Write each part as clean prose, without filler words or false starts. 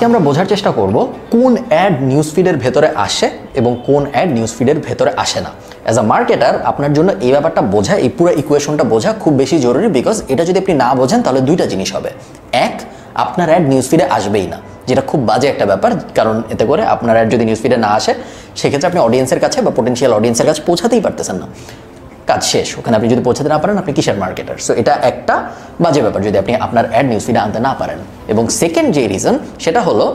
আজকে আমরা বোঝার চেষ্টা করব কোন অ্যাড নিউজ ফিডের ভেতরে আসে এবং কোন অ্যাড নিউজ ফিডের ভেতরে আসে না। অ্যাজ আ মার্কেটার আপনার জন্য এই ব্যাপারটা বোঝা, এই পুরো ইকুয়েশনটা বোঝা খুব বেশি জরুরি, বিকজ এটা যদি আপনি না বোঝেন তাহলে দুইটা জিনিস হবে। এক, আপনার অ্যাড নিউজ ফিডে আসবেই না, যেটা খুব বাজে একটা ব্যাপার, কারণ এতে করে আপনার অ্যাড যদি নিউজ ফিডে না আসে সেক্ষেত্রে আপনি অডিয়েন্সের কাছে বা পোটেনশিয়াল অডিয়েন্সের কাছে পৌঁছাতেই পারতেছেন না, কাজ শেষ। ওখানে আপনি যদি পৌঁছাতে না পারেন আপনি কিসের মার্কেটার? সো এটা একটা বাজে ব্যাপার যদি আপনি আপনার অ্যাড নিউজ ফিডে আনতে না পারেন। এবং সেকেন্ড যে রিজন সেটা হলো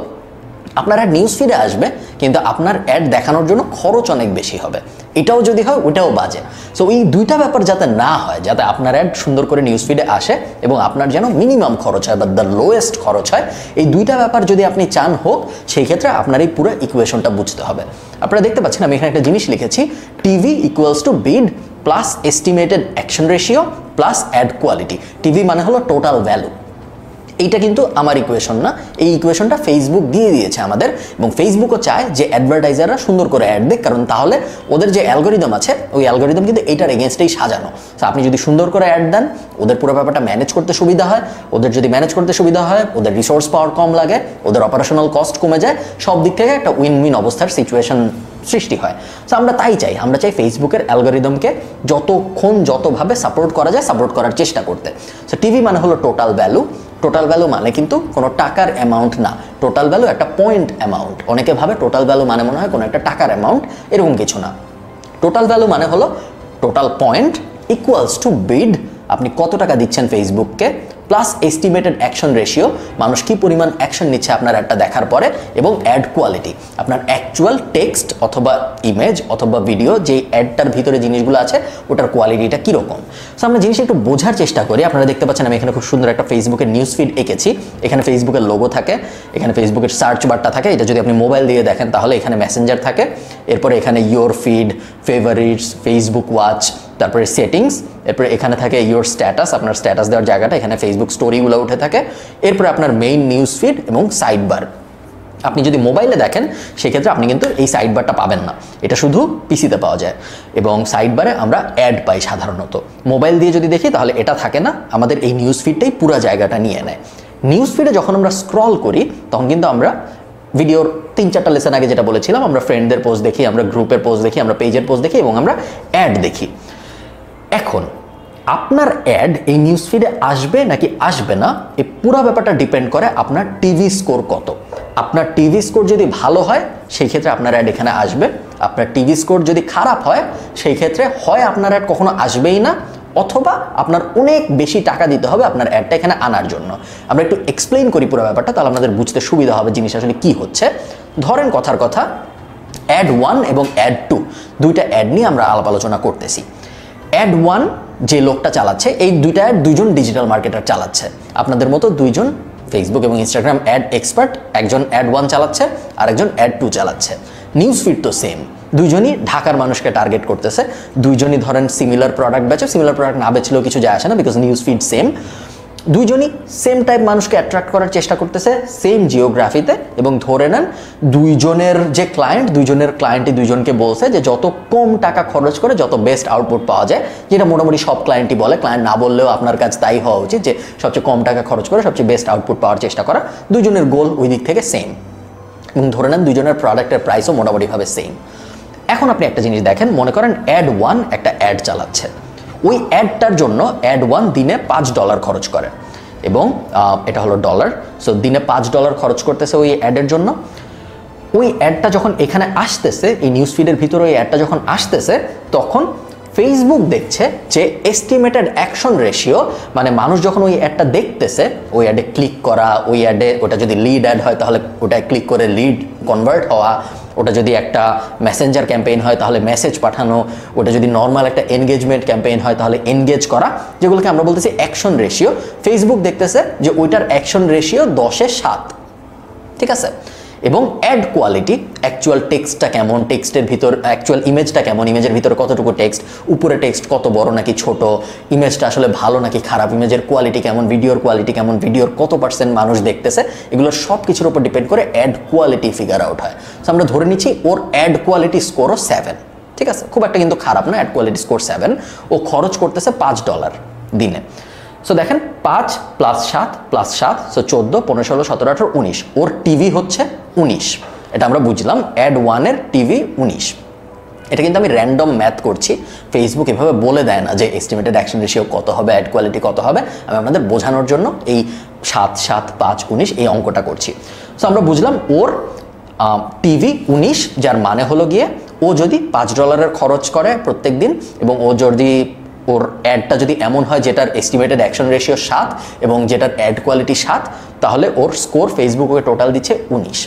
আপনার অ্যাড নিউজ ফিডে আসবে কিন্তু আপনার অ্যাড দেখানোর জন্য খরচ অনেক বেশি হবে, এটাও যদি হয় ওটাও বাজে। সো এই দুইটা ব্যাপার যাতে না হয়, যাতে আপনার অ্যাড সুন্দর করে নিউজ ফিডে আসে এবং আপনার যেন মিনিমাম খরচ হয় বা দ্য লোয়েস্ট খরচ হয়, এই দুইটা ব্যাপার যদি আপনি চান হোক সেই ক্ষেত্রে আপনার এই পুরো ইকুয়েশনটা বুঝতে হবে। আপনারা দেখতে পাচ্ছেন আমি এখানে একটা জিনিস লিখেছি, TV equals to bid plus estimated action ratio plus ad quality. TV মানে হলো টোটাল ভ্যালু। এইটা কিন্তু আমার ইকুয়েশন না, এই ইকুয়েশনটা ফেসবুক দিয়ে দিয়েছে আমাদের, এবং ফেসবুকও চায় যে অ্যাডভার্টাইজাররা সুন্দর করে অ্যাড দেয়, কারণ তাহলে ওদের যে অ্যালগোরিদম আছে ওই অ্যালগোরিদম কিন্তু এইটার এগেনস্টেই সাজানো। তো আপনি যদি সুন্দর করে অ্যাড দেন ওদের পুরো ব্যাপারটা ম্যানেজ করতে সুবিধা হয়, ওদের যদি ম্যানেজ করতে সুবিধা হয়, ওদের রিসোর্স পাওয়ার কম লাগে, ওদের অপারেশনাল কস্ট কমে যায়, সব দিক থেকে একটা উইন উইন অবস্থার সিচুয়েশন সৃষ্টি হয়। সো আমরা তাই চাই, আমরা চাই ফেসবুকের অ্যালগোরিদমকে যতক্ষণ যতভাবে সাপোর্ট করা যায় সাপোর্ট করার চেষ্টা করতে। সো টিভি মানে হলো টোটাল ভ্যালু। টোটাল ভ্যালু মানে কিন্তু কোনো টাকার অ্যামাউন্ট না, টোটাল ভ্যালু একটা পয়েন্ট অ্যামাউন্ট। অনেকে ভাবে টোটাল ভ্যালু মানে মনে হয় কোনো একটা টাকার অ্যামাউন্ট, এরকম কিছু না। টোটাল ভ্যালু মানে হলো টোটাল পয়েন্ট ইকুয়ালস টু বিড, আপনি কত টাকা দিচ্ছেন ফেসবুককে, প্লাস এস্টিমেটেড অ্যাকশন রেশিও, মানুষ কি পরিমাণ অ্যাকশন নিচ্ছে আপনার অ্যাডটা দেখার পরে, এবং অ্যাড কোয়ালিটি, আপনার অ্যাকচুয়াল টেক্সট অথবা ইমেজ অথবা ভিডিও যে অ্যাডটার ভিতরে জিনিসগুলো আছে ওটার কোয়ালিটিটা কীরকম। সো আমরা জিনিসটা একটু বোঝার চেষ্টা করি। আপনারা দেখতে পাচ্ছেন আমি এখানে খুব সুন্দর একটা ফেসবুকের নিউজ ফিড এঁকেছি। এখানে ফেসবুকের লোগো থাকে, এখানে ফেসবুকের সার্চ বারটা থাকে, এটা যদি আপনি মোবাইল দিয়ে দেখেন তাহলে এখানে মেসেঞ্জার থাকে, এরপরে এখানে your feed, favourites, Facebook watch, তারপরে সেটিংস, এরপরে এখানে থাকে ইয়োর স্ট্যাটাস, আপনার স্ট্যাটাস দেওয়ার জায়গাটা, এখানে ফেসবুক স্টোরিগুলো উঠে থাকে, এরপরে আপনার মেইন নিউজ ফিড এবং সাইড বার। আপনি যদি মোবাইলে দেখেন সেক্ষেত্রে আপনি কিন্তু এই সাইড বারটা পাবেন না, এটা শুধু পিসিতে পাওয়া যায়, এবং সাইড বারে আমরা অ্যাড পাই সাধারণত। মোবাইল দিয়ে যদি দেখি তাহলে এটা থাকে না, আমাদের এই নিউজ ফিডটাই পুরো জায়গাটা নিয়ে নেয়। নিউজ ফিডে যখন আমরা স্ক্রল করি তখন কিন্তু আমরা ভিডিওর 3-4টা লেসন আগে যেটা বলেছিলাম, আমরা ফ্রেন্ডদের পোস্ট দেখি, আমরা গ্রুপের পোস্ট দেখি, আমরা পেজের পোস্ট দেখি এবং আমরা অ্যাড দেখি। এখন আপনার অ্যাড এই নিউজ ফিডে আসবে নাকি আসবে না, এই পুরো ব্যাপারটা ডিপেন্ড করে আপনার টিভি স্কোর কত। আপনার টিভি স্কোর যদি ভালো হয় সেই ক্ষেত্রে আপনার অ্যাড এখানে আসবে, আপনার টিভি স্কোর যদি খারাপ হয় সেই ক্ষেত্রে হয় আপনার অ্যাড কখনো আসবেই না, অথবা আপনার অনেক বেশি টাকা দিতে হবে আপনার অ্যাডটা এখানে আনার জন্য। আমরা একটু এক্সপ্লেইন করি পুরো ব্যাপারটা, তাহলে আপনাদের বুঝতে সুবিধা হবে জিনিস আসলে কি হচ্ছে। ধরেন কথার কথা অ্যাড 1 এবং অ্যাড 2 দুইটা অ্যাড নিয়ে আমরা আলাপ আলোচনা করতেছি। অ্যাড 1 যে লোকটা চালাচ্ছে, এই দুইটা অ্যাড দুইজন ডিজিটাল মার্কেটার চালাচ্ছে, আপনাদের মতো দুইজন ফেসবুক এবং ইনস্টাগ্রাম অ্যাড এক্সপার্ট, একজন অ্যাড 1 চালাচ্ছে আর একজন অ্যাড 2 চালাচ্ছে। নিউজ ফিড তো সেম, দুইজনই ঢাকার মানুষকে টার্গেট করতেছে, দুইজনই ধরেন সিমিলার প্রোডাক্ট বেচে, সিমিলার প্রোডাক্ট না বেচলেও কিছু যায় আসে না, বিকজ নিউজ ফিড সেম। দুইজনই সেম টাইপ মানুষকে অ্যাট্রাক্ট করার চেষ্টা করতেছে সেম জিওগ্রাফিতে, এবং ধরে নেন দুইজনের যে ক্লায়েন্ট, দুইজনের ক্লায়েন্টই দুইজনকে বলছে যে যত কম টাকা খরচ করে যত বেস্ট আউটপুট পাওয়া যায়, যেটা মোটামুটি সব ক্লায়েন্টই বলে, ক্লায়েন্ট না বললেও আপনার কাছে তাই হওয়া উচিত যে সবচেয়ে কম টাকা খরচ করে সবচেয়ে বেস্ট আউটপুট পাওয়ার চেষ্টা করা। দুইজনের গোল ওই দিক থেকে সেম, এবং ধরে নেন দুইজনের প্রোডাক্টের প্রাইসও মোটামুটিভাবে সেম। এখন আপনি একটা জিনিস দেখেন, মনে করেন অ্যাড 1 একটা অ্যাড চালাচ্ছে, ওই অ্যাডটার জন্য অ্যাড 1 দিনে $5 খরচ করে, এবং এটা হলো ডলার। সো দিনে $5 খরচ করতেছে ওই অ্যাডের জন্য। ওই অ্যাডটা যখন এখানে আসতেছে, এই নিউজ ফিডের ভিতরে ওই অ্যাডটা যখন আসতেছে, তখন ফেসবুক দেখছে যে এস্টিমেটেড অ্যাকশন রেশিও, মানে মানুষ যখন ওই অ্যাডটা দেখতেছে, ওই অ্যাডে ক্লিক করা, ওই অ্যাডে ওটা যদি লিড অ্যাড হয় তাহলে ওটায় ক্লিক করে লিড কনভার্ট হওয়া, ওটা যদি একটা মেসেঞ্জার ক্যাম্পেইন হয় তাহলে মেসেজ পাঠানো, ওটা যদি নর্মাল একটা এনগেজমেন্ট ক্যাম্পেইন হয় তাহলে এনগেজ করা, যেগুলোকে আমরা বলতেছি অ্যাকশন রেশিও। ফেসবুক দেখতেছে যে ওইটার অ্যাকশন রেশিও 10-7, ঠিক আছে। এবং অ্যাড কোয়ালিটি, অ্যাকচুয়াল টেক্সটটা কেমন, টেক্সটের ভিতর অ্যাকচুয়াল ইমেজটা কেমন, ইমেজের ভিতরে কতটুকু টেক্সট, উপরে টেক্সট কত বড় নাকি ছোট, ইমেজটা আসলে ভালো নাকি খারাপ, ইমেজের কোয়ালিটি কেমন, ভিডিওর কোয়ালিটি কেমন, ভিডিওর কত % মানুষ দেখতেছে, এগুলো সব কিছুর উপর ডিপেন্ড করে অ্যাড কোয়ালিটি ফিগার আউট হয়। সো আমরা ধরে নিচ্ছি ওর অ্যাড কোয়ালিটি স্কোরও 7, ঠিক আছে, খুব একটা কিন্তু খারাপ না, অ্যাড কোয়ালিটি স্কোর 7, ও খরচ করতেছে $5 দিনে। সো দেখেন 5 + 7 + 7, সো 14, 15, 16, 17, 18, 19, ওর টিভি হচ্ছে 19। এটা আমরা বুঝলাম অ্যাড 1 এর টিভি 19। এটা কিন্তু আমি র্যান্ডম ম্যাথ করছি, ফেসবুক এভাবে বলে দেয় না যে এস্টিমেটেড অ্যাকশন রেশিও কত হবে, অ্যাড কোয়ালিটি কত হবে। আমি আপনাদের বোঝানোর জন্য এই 7, 7, 5, 19 এই অঙ্কটা করছি। সো আমরা বুঝলাম ওর টিভি 19, যার মানে হলো গিয়ে ও যদি $5 খরচ করে প্রত্যেক দিন এবং ও যদি ওর অ্যাডটা যদি এমন হয় যেটার এস্টিমেটেড অ্যাকশন রেশিও 7 এবং যেটার অ্যাড কোয়ালিটি 7, তাহলে ওর স্কোর ফেসবুক ওকে টোটাল দিচ্ছে 19।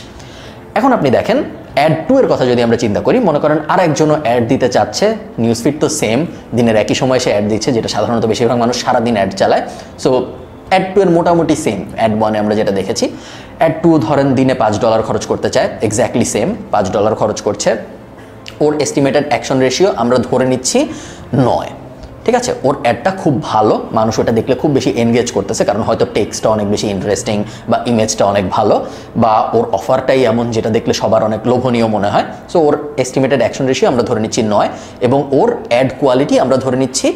এখন আপনি দেখেন অ্যাড 2 এর কথা যদি আমরা চিন্তা করি, মনে করেন আর একজনও অ্যাড দিতে চাচ্ছে, নিউজ ফিড তো সেম, দিনের একই সময় সে অ্যাড দিচ্ছে, যেটা সাধারণত বেশিরভাগ মানুষ সারাদিন অ্যাড চালায়। সো অ্যাড 2 এর মোটামুটি সেম অ্যাড 1 আমরা যেটা দেখেছি। অ্যাড 2 ধরেন দিনে $5 খরচ করতে চায়, এক্স্যাক্টলি সেম $5 খরচ করছে। ওর এস্টিমেটেড অ্যাকশন রেশিও আমরা ধরে নিচ্ছি 9, ঠিক আছে। ওর অ্যাডটা খুব ভালো, মানুষ ওটা দেখলে খুব বেশি এনগেজ করতেছে, কারণ হয়তো টেক্সটটা অনেক বেশি ইন্টারেস্টিং বা ইমেজটা অনেক ভালো বা ওর অফারটাই এমন যেটা দেখলে সবার অনেক লোভনীয় মনে হয়। সো ওর এস্টিমেটেড অ্যাকশন রেশিও আমরা ধরে নিচ্ছি 9 এবং ওর অ্যাড কোয়ালিটি আমরা ধরে নিচ্ছি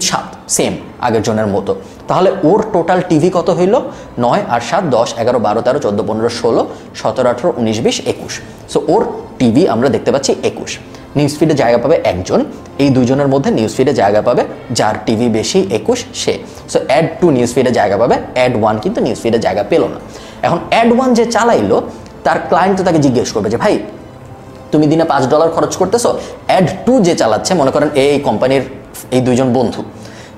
7, সেম আগের জনের মতো। তাহলে ওর টোটাল টিভি কত হইল? 9 আর 7 10 11 12 13 14 15 16 17 18 19 20 21। সো ওর টিভি আমরা দেখতে পাচ্ছি 21। নিউজ ফিডে জায়গা পাবে একজন, এই দুজনের মধ্যে নিউজ ফিডে জায়গা পাবে যার টিভি বেশি 21 সে। সো অ্যাড 2 নিউজ ফিডে জায়গা পাবে, অ্যাড 1 কিন্তু নিউজ ফিডে জায়গা পেল না। এখন অ্যাড 1 যে চালাইলো তার ক্লায়েন্ট তো তাকে জিজ্ঞেস করবে যে ভাই তুমি দিনে $5 খরচ করতেছো, অ্যাড 2 যে চালাচ্ছে, মনে করেন এই কোম্পানির এই দুইজন বন্ধু।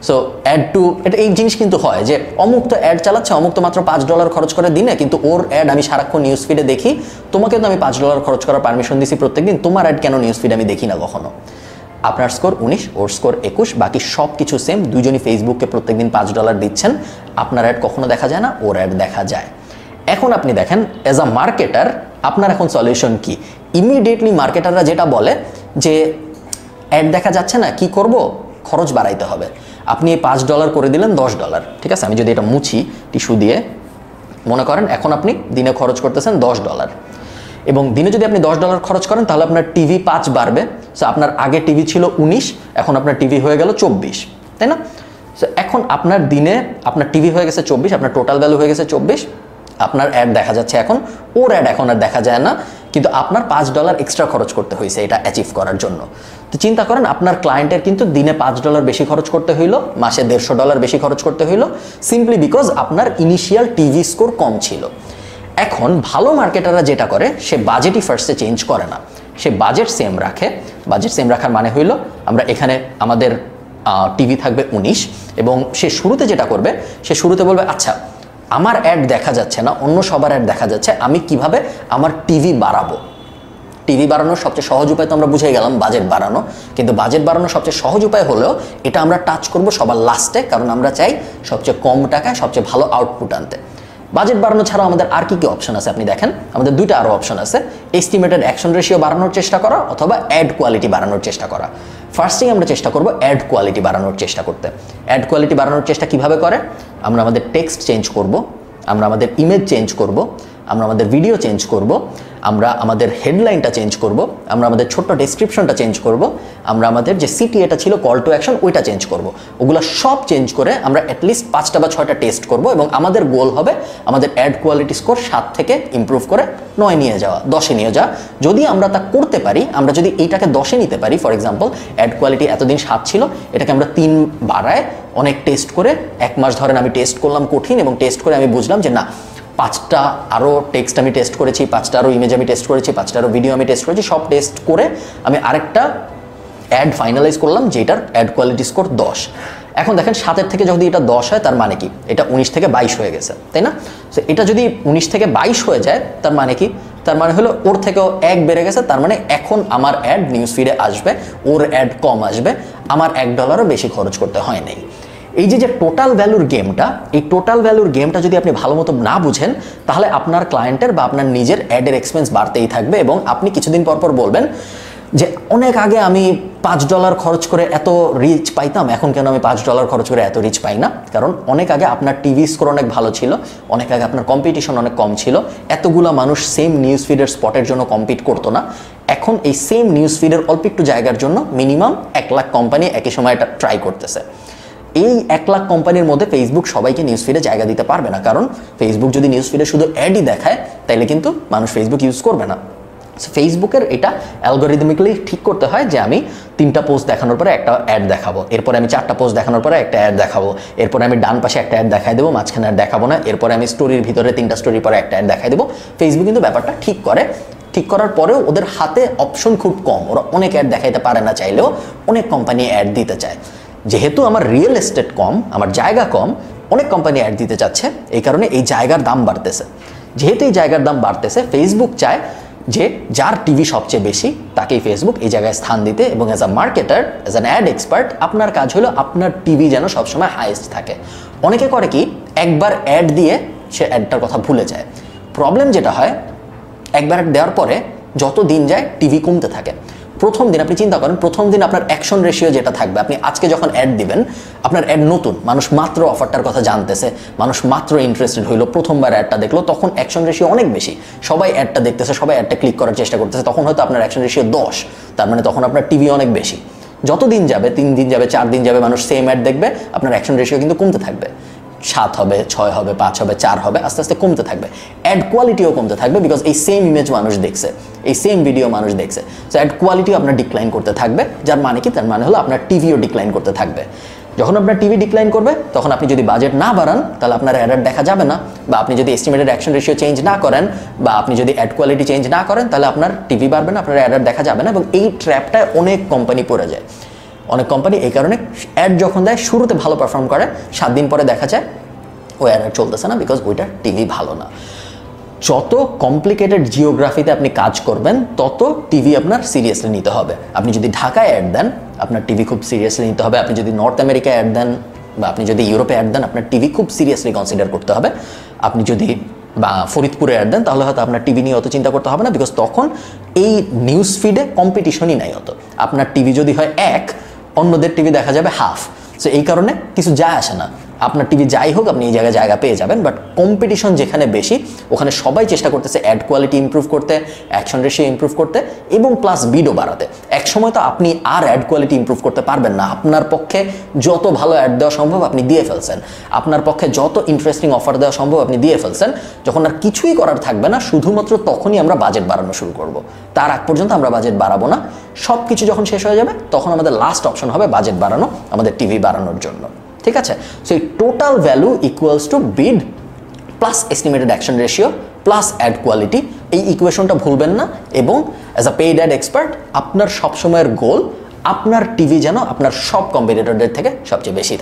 সো অ্যাড 2, এটা এই জিনিস কিন্তু হয় যে অমুক তো অ্যাড চালাচ্ছে, অমুক তো মাত্র $5 খরচ করে দিনে, কিন্তু ওর অ্যাড আমি সারাক্ষণ নিউজ ফিডে দেখি, তোমাকে তো আমি $5 খরচ করার পারমিশন দিছি প্রত্যেকদিন, তোমার অ্যাড কেন নিউজ ফিডে আমি দেখি না কখনো? আপনার স্কোর 19, ওর স্কোর 21, বাকি সব কিছু সেম, দুজনই ফেসবুককে প্রত্যেকদিন $5 দিচ্ছেন, আপনার অ্যাড কখনো দেখা যায় না, ওর অ্যাড দেখা যায়। এখন আপনি দেখেন অ্যাজ আ মার্কেটার আপনার এখন সলিউশন কি? ইমিডিয়েটলি মার্কেটাররা যেটা বলে যে অ্যাড দেখা যাচ্ছে না, কি করব? খরচ বাড়াইতে হবে। আপনি এই $5 করে দিলেন $10, ঠিক আছে। আমি যদি এটা মুছি টিস্যু দিয়ে, মনে করেন এখন আপনি দিনে খরচ করতেছেন $10 এবং দিনে যদি আপনি $10 খরচ করেন তাহলে আপনার টিভি 5 বাড়বে। সো আপনার আগে টিভি ছিল 19, এখন আপনার টিভি হয়ে গেল 24, তাই না? সো এখন আপনার দিনে আপনার টিভি হয়ে গেছে 24, আপনার টোটাল ভ্যালু হয়ে গেছে 24, আপনার অ্যাড দেখা যাচ্ছে এখন, ওর অ্যাড এখন আর দেখা যায় না, কিন্তু আপনার $5 এক্সট্রা খরচ করতে হয়েছে এটা অ্যাচিভ করার জন্য। তো চিন্তা করেন আপনার ক্লায়েন্টের কিন্তু দিনে $5 বেশি খরচ করতে হইলো, মাসে $150 বেশি খরচ করতে হইলো, সিম্পলি বিকজ আপনার ইনিশিয়াল টিভি স্কোর কম ছিল। এখন ভালো মার্কেটাররা যেটা করে, সে বাজেটই ফার্স্টে চেঞ্জ করে না, সে বাজেট সেম রাখে। বাজেট সেম রাখার মানে হইলো আমরা এখানে আমাদের টিভি থাকবে 19 এবং সে শুরুতে যেটা করবে, সে শুরুতে বলবে আচ্ছা আমার অ্যাড দেখা যাচ্ছে না, অন্য সবার অ্যাড দেখা যাচ্ছে, আমি কিভাবে আমার টিভি বাড়াবো? টিভি বাড়ানোর সবচেয়ে সহজ উপায় তো আমরা বুঝে গেলাম, বাজেট বাড়ানো। কিন্তু বাজেট বাড়ানোর সবচেয়ে সহজ উপায় হলেও এটা আমরা টাচ করব সবার লাস্টে, কারণ আমরা চাই সবচেয়ে কম টাকায় সবচেয়ে ভালো আউটপুট আনতে। বাজেট বাড়ানো ছাড়াও আমাদের আর কি কি অপশন আছে আপনি দেখেন, আমাদের দুইটা আরও অপশন আছে, এস্টিমেটেড অ্যাকশন রেশিও বাড়ানোর চেষ্টা করা অথবা অ্যাড কোয়ালিটি বাড়ানোর চেষ্টা করা। ফার্স্টেই আমরা চেষ্টা করব অ্যাড কোয়ালিটি বাড়ানোর চেষ্টা করতে। অ্যাড কোয়ালিটি বাড়ানোর চেষ্টা কিভাবে করে? আমরা আমাদের টেক্সট চেঞ্জ করব, আমরা আমাদের ইমেজ চেঞ্জ করব, আমরা আমাদের ভিডিও চেঞ্জ করব, আমরা আমাদের হেডলাইনটা চেঞ্জ করব, আমরা আমাদের ছোট্ট ডেসক্রিপশনটা চেঞ্জ করব, আমরা আমাদের যে সিটিএটা ছিল কল টু অ্যাকশন ওইটা চেঞ্জ করব। ওগুলো সব চেঞ্জ করে আমরা অ্যাটলিস্ট 5টা বা 6টা টেস্ট করব এবং আমাদের গোল হবে আমাদের অ্যাড কোয়ালিটি স্কোর 7 থেকে ইমপ্রুভ করে 9 নিয়ে যাওয়া, 10-এ নিয়ে যাওয়া। যদি আমরা তা করতে পারি, আমরা যদি এইটাকে 10-এ নিতে পারি, ফর এক্সাম্পল অ্যাড কোয়ালিটি এতদিন 7 ছিল, এটাকে আমরা 3 বাড়ায় অনেক টেস্ট করে 1 মাস ধরেন আমি টেস্ট করলাম কঠিন, এবং টেস্ট করে আমি বুঝলাম যে না 5টা আরও টেক্সট আমি টেস্ট করেছি, 5টা আরও ইমেজ আমি টেস্ট করেছি, 5টা আরও ভিডিও আমি টেস্ট করেছি, সব টেস্ট করে আমি আরেকটা অ্যাড ফাইনালাইজ করলাম যেটার অ্যাড কোয়ালিটি স্কোর 10। এখন দেখেন 7-এর থেকে যদি এটা 10 হয় তার মানে কি? এটা 19 থেকে 22 হয়ে গেছে, তাই না? সো এটা যদি 19 থেকে 22 হয়ে যায় তার মানে কি? তার মানে হলো ওর থেকেও 1 বেড়ে গেছে, তার মানে এখন আমার অ্যাড নিউজ ফিডে আসবে, ওর অ্যাড কম আসবে, আমার $1 বেশি খরচ করতে হয় নাই। এই যে টোটাল ভ্যালুর গেমটা, এই টোটাল ভ্যালুর গেমটা যদি আপনি ভালো মতো না বুঝেন, তাহলে আপনার ক্লায়েন্টের বা আপনার নিজের অ্যাডের এক্সপেন্স বাড়তেই থাকবে এবং আপনি কিছুদিন পর পর বলবেন যে অনেক আগে আমি $5 খরচ করে এত রিচ পাইতাম, এখন কেন আমি $5 খরচ করে এত রিচ পাই না? কারণ অনেক আগে আপনার টিভি স্কোর অনেক ভালো ছিল, অনেক আগে আপনার কম্পিটিশন অনেক কম ছিল, এতগুলো মানুষ সেম নিউজ ফিডের স্পটের জন্য কম্পিট করতো না। এখন এই সেম নিউজ ফিডের অল্প একটু জায়গার জন্য মিনিমাম 1 লাখ কোম্পানি একই সময় এটা ট্রাই করতেছে। এই 1 লাখ কোম্পানির মধ্যে ফেসবুক সবাইকে নিউজ ফিডে জায়গা দিতে পারবে না, কারণ ফেসবুক যদি নিউজ ফিডে শুধু অ্যাডই দেখায় তাইলে কিন্তু মানুষ ফেসবুক ইউজ করবে না। ফেসবুকের এটা অ্যালগোরিদমিক্যালি ঠিক করতে হয় যে আমি 3টা পোস্ট দেখানোর পরে একটা অ্যাড দেখাবো, এরপরে আমি 4টা পোস্ট দেখানোর পরে একটা অ্যাড দেখাবো, এরপরে আমি ডান পাশে একটা অ্যাড দেখাই দেবো, মাঝখানে অ্যাড দেখাবো না, এরপরে আমি স্টোরির ভিতরে 3টা স্টোরির পরে একটা অ্যাড দেখাই দেবো। ফেসবুক কিন্তু ব্যাপারটা ঠিক করে, ঠিক করার পরেও ওদের হাতে অপশন খুব কম, ওরা অনেক অ্যাড দেখাইতে পারে না, চাইলেও অনেক কোম্পানি অ্যাড দিতে চায়। যেহেতু আমার রিয়েল এস্টেট কম, আমার জায়গা কম, অনেক কোম্পানি অ্যাড দিতে চাচ্ছে, এই কারণে এই জায়গার দাম বাড়তেছে। যেহেতু এই জায়গার দাম বাড়তেছে, ফেসবুক চায় যে যার টিভি সবচেয়ে বেশি তাকেই ফেসবুক এই জায়গায় স্থান দিতে, এবং as a marketer, as an add expert, আপনার কাজ হলো আপনার টিভি যেন সবসময় হাইয়েস্ট থাকে। অনেকে করে কি, একবার অ্যাড দিয়ে সে অ্যাডটার কথা ভুলে যায়। প্রবলেম যেটা হয়, একবার অ্যাড দেওয়ার পরে যত দিন যায় টিভি কমতে থাকে। প্রথম দিন আপনি চিন্তা করেন, প্রথম দিন আপনার অ্যাকশন রেশিও যেটা থাকবে, আপনি আজকে যখন অ্যাড দিবেন, আপনার অ্যাড নতুন, মানুষ মাত্র অফারটার কথা জানতেছে, মানুষ মাত্র ইন্টারেস্টেড হইলো, প্রথমবার অ্যাডটা দেখলো, তখন অ্যাকশন রেশিও অনেক বেশি, সবাই অ্যাডটা দেখতেছে, সবাই অ্যাডটা ক্লিক করার চেষ্টা করতেছে, তখন হয়তো আপনার অ্যাকশন রেশিও 10, তার মানে তখন আপনার টিভি অনেক বেশি। যত দিন যাবে, 3 দিন যাবে, 4 দিন যাবে, মানুষ সেম অ্যাড দেখবে, আপনার অ্যাকশন রেশিও কিন্তু কমতে থাকবে, 7 হবে, 6 হবে, 5 হবে, 4 হবে, আস্তে আস্তে কমতে থাকবে। অ্যাড কোয়ালিটিও কমতে থাকবে, বিকজ এই সেম ইমেজ মানুষ দেখছে, এই সেম ভিডিও মানুষ দেখছে, সো অ্যাড কোয়ালিটিও আপনার ডিক্লাইন করতে থাকবে। যার মানে কি, তার মানে হলো আপনার টিভিও ডিক্লাইন করতে থাকবে। যখন আপনার টিভি ডিক্লাইন করবে, তখন আপনি যদি বাজেট না বাড়ান, তাহলে আপনার অ্যাড দেখা যাবে না, বা আপনি যদি এস্টিমেটেড অ্যাকশন রেশিও চেঞ্জ না করেন, বা আপনি যদি অ্যাড কোয়ালিটি চেঞ্জ না করেন, তাহলে আপনার টিভি বাড়বে না, আপনার অ্যাড দেখা যাবে না। এবং এই ট্র্যাপটায় অনেক কোম্পানি পড়ে যায়। অনেক কোম্পানি এই কারণে অ্যাড যখন দেয়, শুরুতে ভালো পারফর্ম করে, 7 দিন পরে দেখা যায় ওই অ্যাড চলতেছে না, বিকজ ওইটা টিভি ভালো না। যত কমপ্লিকেটেড জিওগ্রাফিতে আপনি কাজ করবেন, তত টিভি আপনার সিরিয়াসলি নিতে হবে। আপনি যদি ঢাকায় অ্যাড দেন, আপনার টিভি খুব সিরিয়াসলি নিতে হবে। আপনি যদি নর্থ আমেরিকায় অ্যাড দেন, বা আপনি যদি ইউরোপে অ্যাড দেন, আপনার টিভি খুব সিরিয়াসলি কনসিডার করতে হবে। আপনি যদি বা ফরিদপুরে অ্যাড দেন, তাহলে হয়তো আপনার টিভি নিয়ে অত চিন্তা করতে হবে না, বিকজ তখন এই নিউজ ফিডে কম্পিটিশনই নাই অত। আপনার টিভি যদি হয় 1, অন্যদের টিভি দেখা যাবে হাফ, সো এই কারণে কিছু যায় আসে না। আপনার টিভি যাই হোক, আপনি এই জায়গায় জায়গা পেয়ে যাবেন। বাট কম্পিটিশন যেখানে বেশি, ওখানে সবাই চেষ্টা করতেছে অ্যাড কোয়ালিটি ইমপ্রুভ করতে, অ্যাকশন রেশিও ইমপ্রুভ করতে, এবং প্লাস বিডও বাড়াতে। এক সময় তো আপনি আর অ্যাড কোয়ালিটি ইমপ্রুভ করতে পারবেন না। আপনার পক্ষে যত ভালো অ্যাড দেওয়া সম্ভব আপনি দিয়ে ফেলছেন, আপনার পক্ষে যত ইন্টারেস্টিং অফার দেওয়া সম্ভব আপনি দিয়ে ফেলছেন। যখন আর কিছুই করার থাকবে না, শুধুমাত্র তখনই আমরা বাজেট বাড়ানো শুরু করব। তার আগ পর্যন্ত আমরা বাজেট বাড়াবো না। সব কিছু যখন শেষ হয়ে যাবে, তখন আমাদের লাস্ট অপশন হবে বাজেট বাড়ানো, আমাদের টিভি বাড়ানোর জন্য। ঠিক আছে? সো এই total value equals to bid plus estimated action ratio plus ad quality. এই ইকুয়েশনটা ভুলবেন না। এবং as a paid ad expert, আপনার সবসময়ের গোল আপনার টিভি যেন আপনার সব কম্পিটিটরদের থেকে সবচেয়ে বেশি